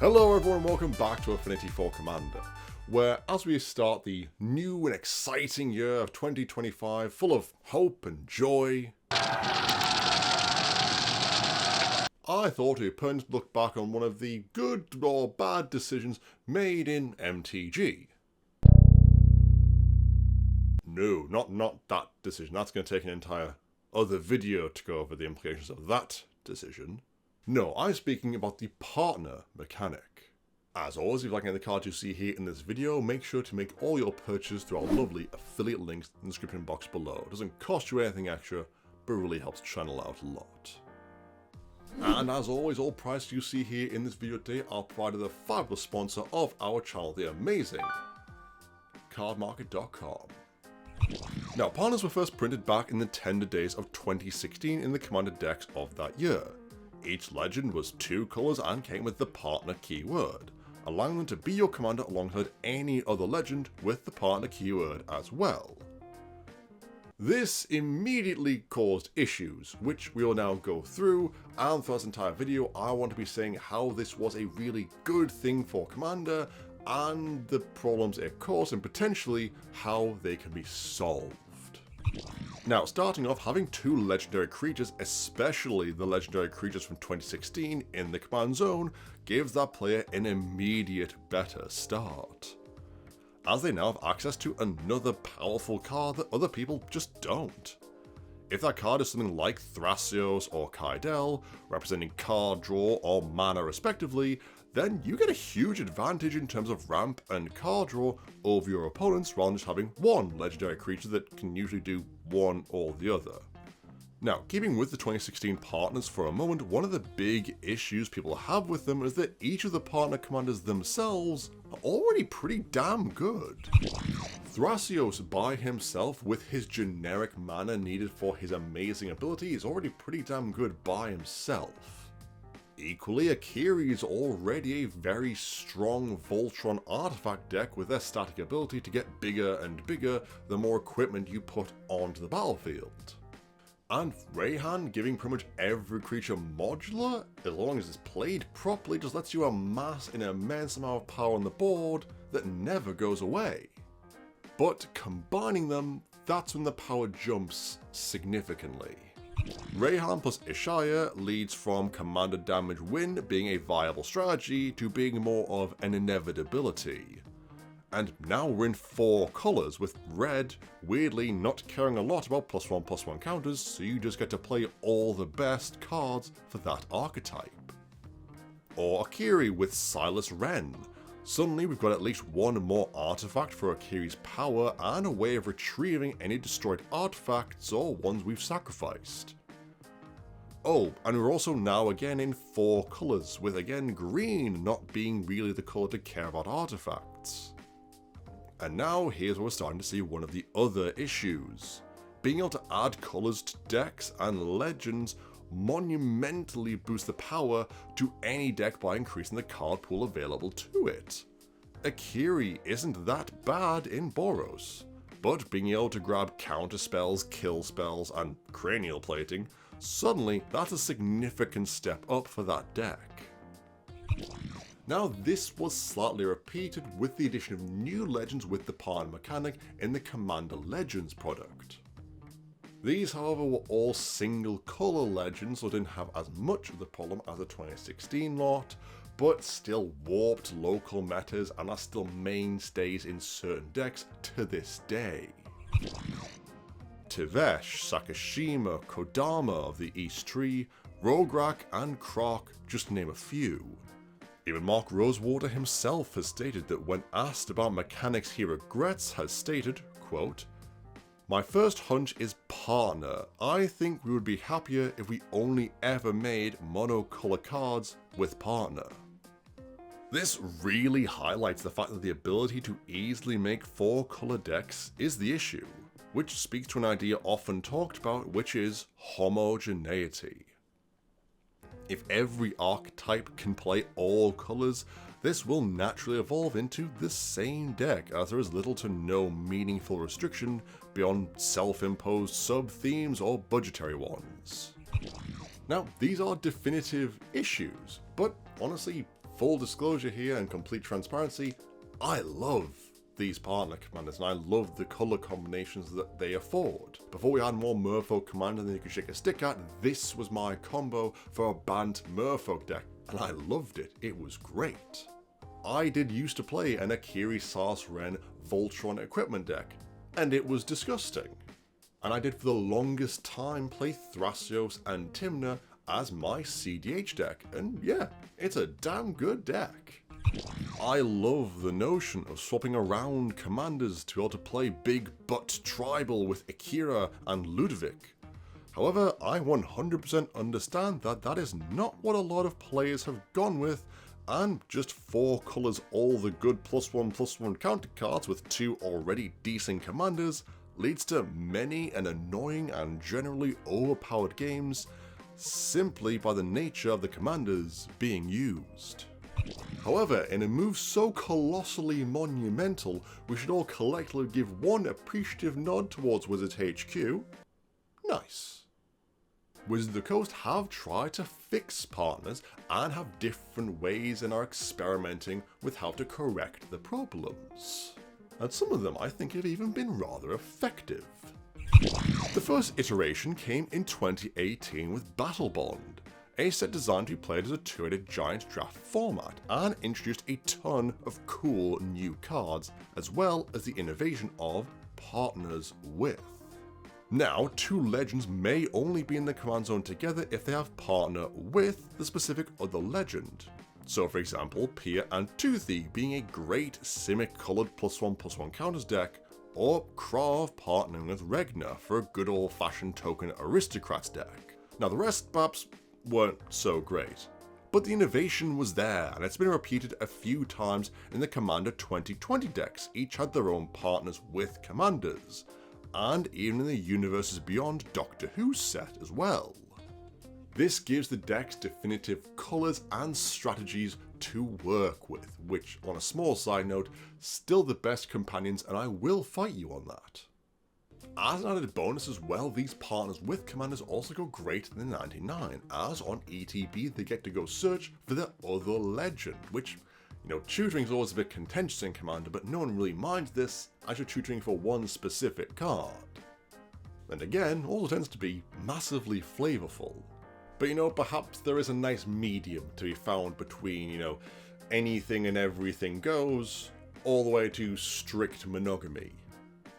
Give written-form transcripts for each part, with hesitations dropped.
Hello everyone, welcome back to Affinity for Commander, where as we start the new and exciting year of 2025, full of hope and joy, I thought it would be pertinent to look back on one of the good or bad decisions made in MTG. No, not that decision. That's going to take an entire other video to go over the implications of that decision. No, I'm speaking about the partner mechanic. As always, if you like any of the cards you see here in this video, make sure to make all your purchases through our lovely affiliate links in the description box below. It doesn't cost you anything extra, but really helps channel out a lot. And as always, all prices you see here in this video today are provided by the fabulous sponsor of our channel, the amazing cardmarket.com. Now, partners were first printed back in the tender days of 2016 in the Commander decks of that year. Each legend was 2 colours and came with the partner keyword, allowing them to be your commander alongside any other legend with the partner keyword as well. This immediately caused issues, which we will now go through, and for this entire video I want to be saying how this was a really good thing for Commander, and the problems it caused, and potentially how they can be solved. Now, starting off, having 2 legendary creatures, especially the legendary creatures from 2016 in the command zone, gives that player an immediate better start, as they now have access to another powerful card that other people just don't. If that card is something like Thrasios or Kaidel, representing card draw or mana respectively, then you get a huge advantage in terms of ramp and card draw over your opponents rather than just having one legendary creature that can usually do one or the other. Now, keeping with the 2016 partners for a moment, one of the big issues people have with them is that each of the partner commanders themselves are already pretty damn good. Thrasios by himself, with his generic mana needed for his amazing ability, is already pretty damn good by himself. Equally, Akiri is already a very strong Voltron artifact deck with their static ability to get bigger and bigger the more equipment you put onto the battlefield. And Rayhan, giving pretty much every creature modular, as long as it's played properly, just lets you amass an immense amount of power on the board that never goes away. But combining them, that's when the power jumps significantly. Rayhan plus Ishaya leads from commander damage win being a viable strategy to being more of an inevitability. And now we're in 4 colours, with red weirdly not caring a lot about +1/+1 counters, so you just get to play all the best cards for that archetype. Or Akiri with Silas Wren. Suddenly we've got at least one more artifact for Akiri's power and a way of retrieving any destroyed artifacts or ones we've sacrificed. Oh, and we're also now again in 4 colours, with again green not being really the colour to care about artifacts. And now here's where we're starting to see one of the other issues. Being able to add colours to decks and legends monumentally boosts the power to any deck by increasing the card pool available to it. Akiri isn't that bad in Boros, but being able to grab counter spells, kill spells, and cranial plating, suddenly that's a significant step up for that deck. Now, this was slightly repeated with the addition of new legends with the partner mechanic in the Commander Legends product. These, however, were all single colour legends, so didn't have as much of the problem as the 2016 lot, but still warped local metas and are still mainstays in certain decks to this day. Tivesh, Sakashima, Kodama of the East Tree, Rograk and Croc, just to name a few. Even Mark Rosewater himself has stated that when asked about mechanics he regrets, has stated, quote, "My first hunch is partner. I think we would be happier if we only ever made monocolor cards with partner." This really highlights the fact that the ability to easily make 4 color decks is the issue, which speaks to an idea often talked about, which is homogeneity. If every archetype can play all colors, this will naturally evolve into the same deck, as there is little to no meaningful restriction beyond self-imposed sub-themes or budgetary ones. Now, these are definitive issues, but honestly, full disclosure here and complete transparency, I love these partner commanders and I love the colour combinations that they afford. Before we had more merfolk commander than you could shake a stick at, this was my combo for a banned merfolk deck and I loved it. It was great. I did used to play an Akiri Sars Ren Voltron equipment deck and it was disgusting. And I did for the longest time play Thrasios and Tymna as my cEDH deck, and yeah, it's a damn good deck. I love the notion of swapping around commanders to be able to play big butt tribal with Akira and Ludovic. However, I 100% understand that that is not what a lot of players have gone with, and just 4 colours all the good +1/+1 counter cards with 2 already decent commanders leads to many and annoying and generally overpowered games simply by the nature of the commanders being used. However, in a move so colossally monumental, we should all collectively give one appreciative nod towards Wizards HQ. Nice. Wizards of the Coast have tried to fix partners and have different ways and are experimenting with how to correct the problems. And some of them I think have even been rather effective. The first iteration came in 2018 with Battlebond, a set designed to be played as a 2-headed giant draft format, and introduced a ton of cool new cards, as well as the innovation of Partners With. Now, 2 legends may only be in the command zone together if they have partner with the specific other legend. So for example, Pia and Toothy being a great Simic coloured +1/+1 counters deck, or Krav partnering with Regna for a good old fashioned token aristocrats deck. Now the rest perhaps weren't so great, but the innovation was there and it's been repeated a few times in the Commander 2020 decks. Each had their own partners with commanders, and even in the Universes Beyond Doctor Who set as well. This gives the decks definitive colours and strategies to work with, which, on a small side note, still the best companions and I will fight you on that. As an added bonus as well, these partners with commanders also go greater than 99, as on ETB they get to go search for their other legend, which, tutoring is always a bit contentious in Commander, but no one really minds this as you're tutoring for one specific card. And again, also tends to be massively flavourful. But perhaps there is a nice medium to be found between, anything and everything goes, all the way to strict monogamy.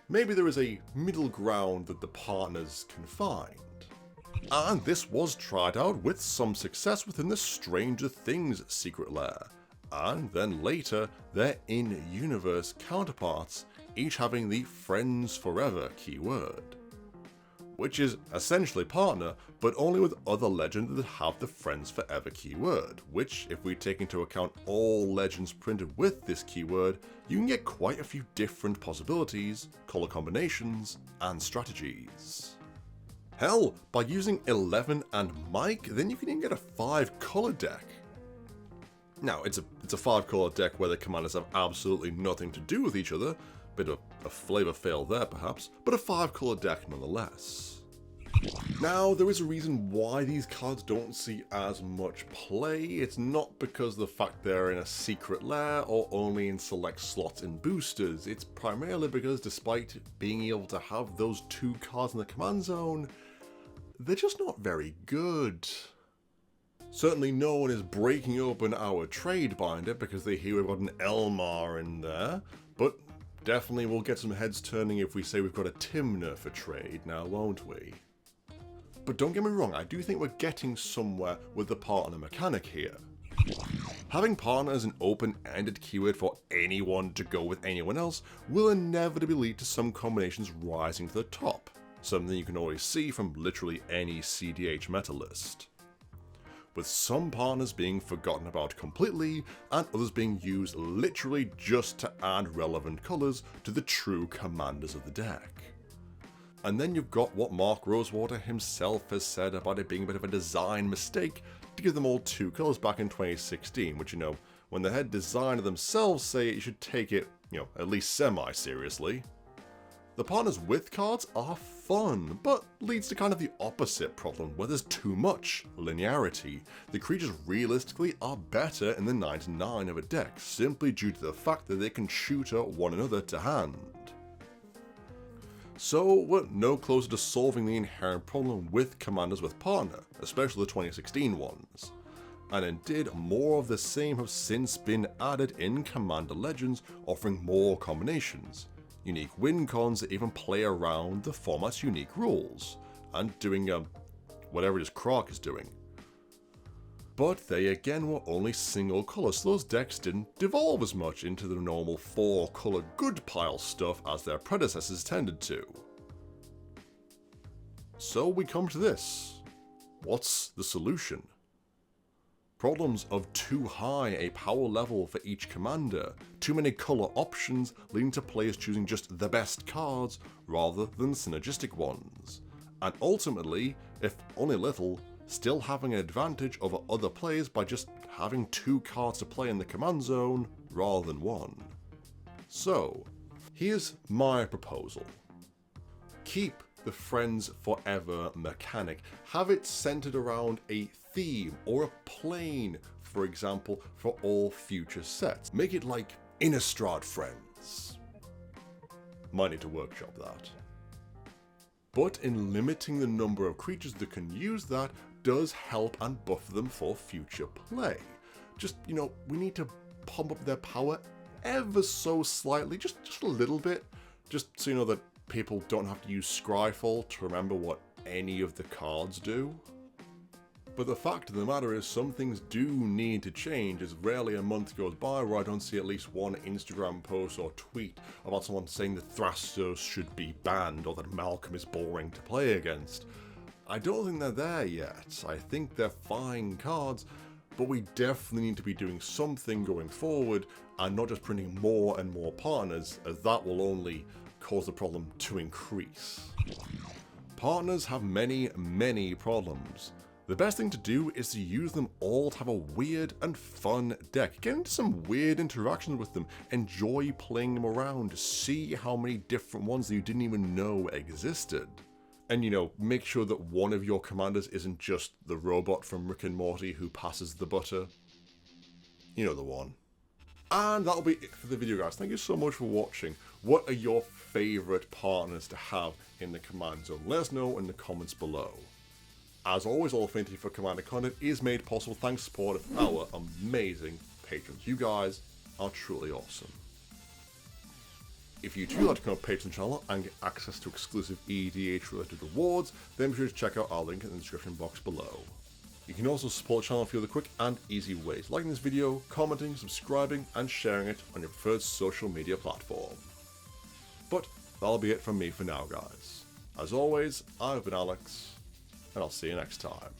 Maybe there is a middle ground that the partners can find. And this was tried out with some success within the Stranger Things secret lair, and then later their in-universe counterparts, each having the Friends Forever keyword, which is essentially partner, but only with other legends that have the Friends Forever keyword, which, if we take into account all legends printed with this keyword, you can get quite a few different possibilities, colour combinations, and strategies. Hell, by using 11 and Mike, then you can even get a 5-colour deck. Now, it's a 5-colour deck where the commanders have absolutely nothing to do with each other, bit of a flavour fail there perhaps, but a 5-colour deck nonetheless. Now, there is a reason why these cards don't see as much play. It's not because of the fact they're in a secret lair or only in select slots in boosters. It's primarily because despite being able to have those 2 cards in the command zone, they're just not very good. Certainly no one is breaking open our trade binder because they hear we've got an Elmar in there, but definitely we'll get some heads turning if we say we've got a Tymna for trade now, won't we? But don't get me wrong, I do think we're getting somewhere with the partner mechanic here. Having partner as an open-ended keyword for anyone to go with anyone else will inevitably lead to some combinations rising to the top, something you can always see from literally any cEDH meta list, with some partners being forgotten about completely and others being used literally just to add relevant colours to the true commanders of the deck. And then you've got what Mark Rosewater himself has said about it being a bit of a design mistake to give them all 2 colours back in 2016, which, when the head designer themselves say you should take it, at least semi-seriously. The partners with cards are fun, but leads to kind of the opposite problem where there's too much linearity. The creatures realistically are better in the 9 to 9 of a deck, simply due to the fact that they can shoot at one another to hand. So we're no closer to solving the inherent problem with commanders with partner, especially the 2016 ones. And indeed, more of the same have since been added in Commander Legends, offering more combinations, unique win cons that even play around the format's unique rules, and doing whatever it is Croc is doing. But they again were only single colour, so those decks didn't devolve as much into the normal 4-colour good pile stuff as their predecessors tended to. So we come to this. What's the solution? Problems of too high a power level for each commander, too many colour options leading to players choosing just the best cards rather than synergistic ones, and ultimately, if only little, still having an advantage over other players by just having 2 cards to play in the command zone rather than 1. So, here's my proposal. Keep the Friends Forever mechanic. Have it centered around a theme or a plane, for example, for all future sets. Make it like Innistrad Friends. Might need to workshop that. But in limiting the number of creatures that can use that does help and buffer them for future play. Just, we need to pump up their power ever so slightly, just a little bit, just so you know that people don't have to use Scryfall to remember what any of the cards do. But the fact of the matter is, some things do need to change, as rarely a month goes by where I don't see at least one Instagram post or tweet about someone saying that Thrastos should be banned or that Malcolm is boring to play against. I don't think they're there yet. I think they're fine cards, but we definitely need to be doing something going forward and not just printing more and more partners, as that will only cause the problem to increase. Partners have many problems. The best thing to do is to use them all to have a weird and fun deck. Get into some weird interactions with them, enjoy playing them around, see how many different ones that you didn't even know existed. And make sure that one of your commanders isn't just the robot from Rick and Morty who passes the butter. You know the one. And that'll be it for the video, guys. Thank you so much for watching. What are your favourite partners to have in the command zone? Let us know in the comments below. As always, all Affinity for Commander content is made possible thanks to the support of our amazing patrons. You guys are truly awesome. If you too like to become a patron channel and get access to exclusive EDH related rewards, then be sure to check out our link in the description box below. You can also support the channel a few other quick and easy ways, liking this video, commenting, subscribing, and sharing it on your preferred social media platform. But that'll be it from me for now, guys. As always, I've been Alex, and I'll see you next time.